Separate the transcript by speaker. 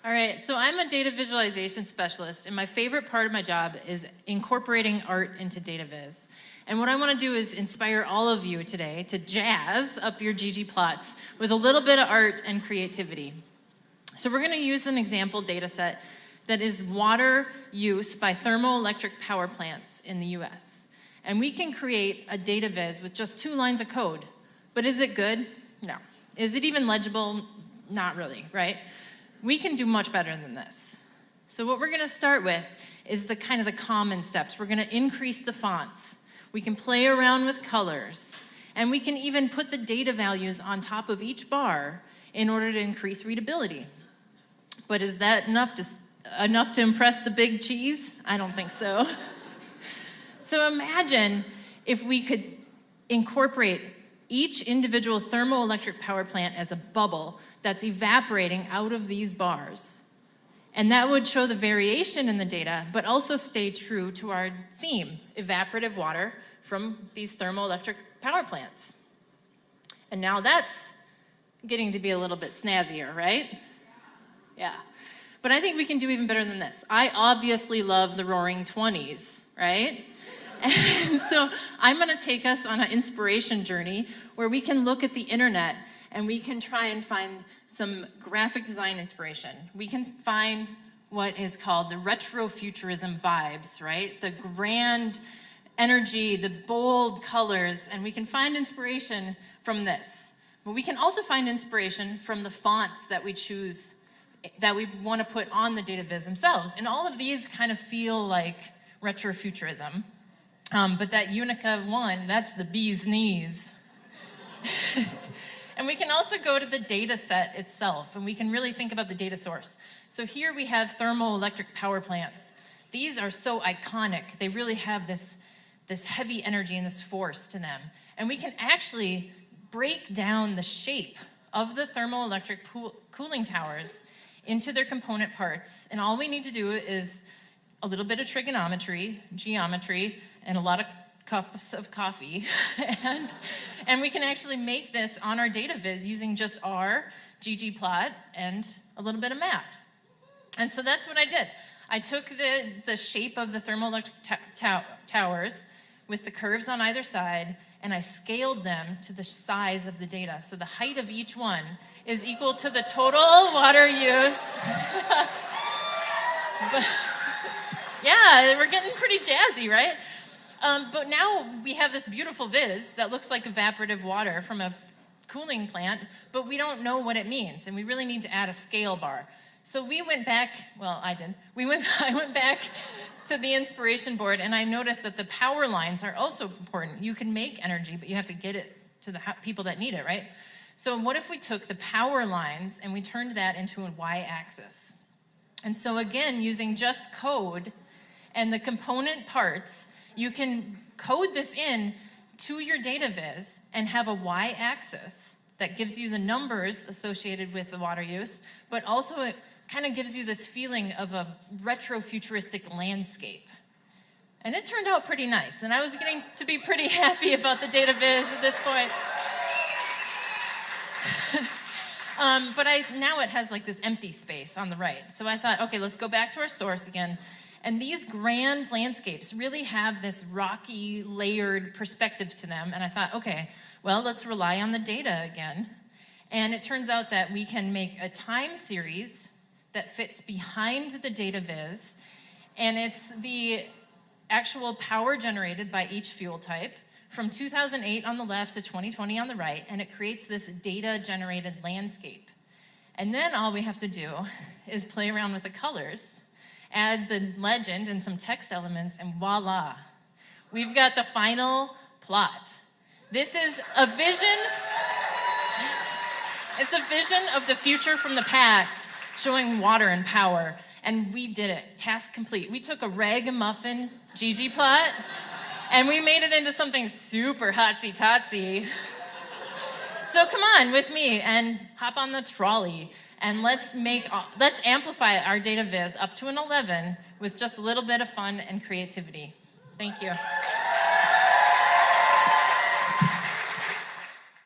Speaker 1: All right, so I'm a data visualization specialist, and my favorite part of my job is incorporating art into data viz. And what I want to do is inspire all of you today to jazz up your Ggplots with a little bit of art and creativity. So we're going to use an example data set that is water use by thermoelectric power plants in the US. And we can create a data viz with just 2 lines of code. But is it good? No. Is it even legible? Not really, right? We can do much better than this. So what we're going to start with is the common steps. We're going to increase the fonts. We can play around with colors. And we can even put the data values on top of each bar in order to increase readability. But is that enough to impress the big cheese? I don't think so. So imagine if we could incorporate each individual thermoelectric power plant as a bubble that's evaporating out of these bars. And that would show the variation in the data, but also stay true to our theme, evaporative water from these thermoelectric power plants. And now that's getting to be a little bit snazzier, right? Yeah. But I think we can do even better than this. I obviously love the Roaring 20s, right? And so I'm going to take us on an inspiration journey where we can look at the internet and we can try and find some graphic design inspiration. We can find what is called the retrofuturism vibes, right? The grand energy, the bold colors, and we can find inspiration from this. But we can also find inspiration from the fonts that we choose, that we want to put on the data viz themselves. And all of these kind of feel like retrofuturism. But that Unica one, that's the bee's knees. And we can also go to the data set itself, and we can really think about the data source. So here we have thermoelectric power plants. These are so iconic. They really have this heavy energy and this force to them. And we can actually break down the shape of the thermoelectric cooling towers into their component parts. And all we need to do is a little bit of trigonometry, geometry, and a lot of cups of coffee. and we can actually make this on our data viz using just R, Ggplot, and a little bit of math. And so that's what I did. I took the shape of the thermoelectric towers with the curves on either side, and I scaled them to the size of the data. So the height of each one is equal to the total water use. Yeah, we're getting pretty jazzy, right? But now we have this beautiful viz that looks like evaporative water from a cooling plant, but we don't know what it means, and we really need to add a scale bar. So we went back, well, I did. I went back to the inspiration board, and I noticed that the power lines are also important. You can make energy, but you have to get it to the people that need it, right? So what if we took the power lines and we turned that into a y-axis? And so again, using just code and the component parts, you can code this in to your data viz and have a y-axis that gives you the numbers associated with the water use, but also it kind of gives you this feeling of a retro-futuristic landscape. And it turned out pretty nice, and I was getting to be pretty happy about the data viz at this point. But now it has like this empty space on the right. So I thought, okay, let's go back to our source again. And these grand landscapes really have this rocky, layered perspective to them. And I thought, okay, well, let's rely on the data again. And it turns out that we can make a time series that fits behind the data viz. And it's the actual power generated by each fuel type from 2008 on the left to 2020 on the right. And it creates this data-generated landscape. And then all we have to do is play around with the colors, add the legend and some text elements, and voila. We've got the final plot. This is a vision. It's a vision of the future from the past, showing water and power. And we did it, task complete. We took a ragamuffin Ggplot, and we made it into something super hotsy-totsy. So come on with me and hop on the trolley, and let's amplify our data viz up to an 11 with just a little bit of fun and creativity. Thank you.